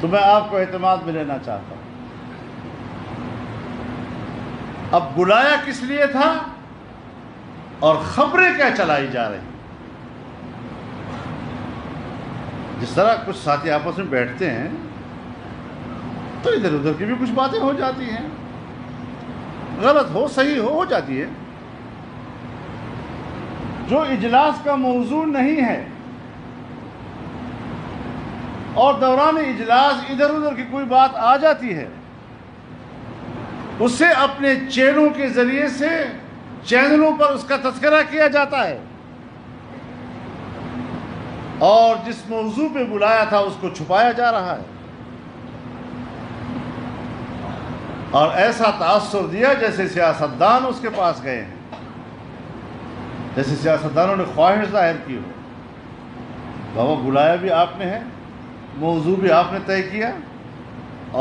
تو میں آپ کو اعتماد میں لینا چاہتا ہوں۔ اب بلایا کس لیے تھا اور خبریں کیا چلائی جا رہی؟ جس طرح کچھ ساتھی آپس میں بیٹھتے ہیں تو ادھر ادھر کی بھی کچھ باتیں ہو جاتی ہیں، غلط ہو صحیح ہو جاتی ہے۔ جو اجلاس کا موضوع نہیں ہے اور دوران اجلاس ادھر ادھر کی کوئی بات آ جاتی ہے، اسے اپنے چینلوں کے ذریعے سے چینلوں پر اس کا تذکرہ کیا جاتا ہے، اور جس موضوع پہ بلایا تھا اس کو چھپایا جا رہا ہے، اور ایسا تاثر دیا جیسے سیاستدان اس کے پاس گئے ہیں، جیسے سیاستدانوں نے خواہش ظاہر کی ہو۔ بابا بلایا بھی آپ نے ہے، موضوع بھی آپ نے طے کیا،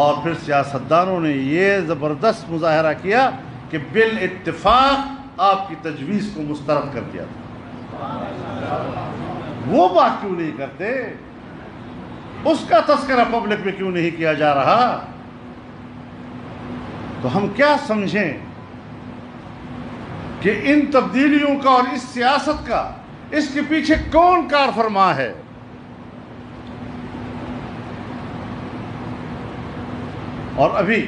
اور پھر سیاستدانوں نے یہ زبردست مظاہرہ کیا کہ بالاتفاق آپ کی تجویز کو مسترد کر دیا تھا۔ وہ بات کیوں نہیں کرتے؟ اس کا تذکرہ پبلک میں کیوں نہیں کیا جا رہا؟ تو ہم کیا سمجھیں کہ ان تبدیلیوں کا اور اس سیاست کا اس کے پیچھے کون کار فرما ہے؟ اور ابھی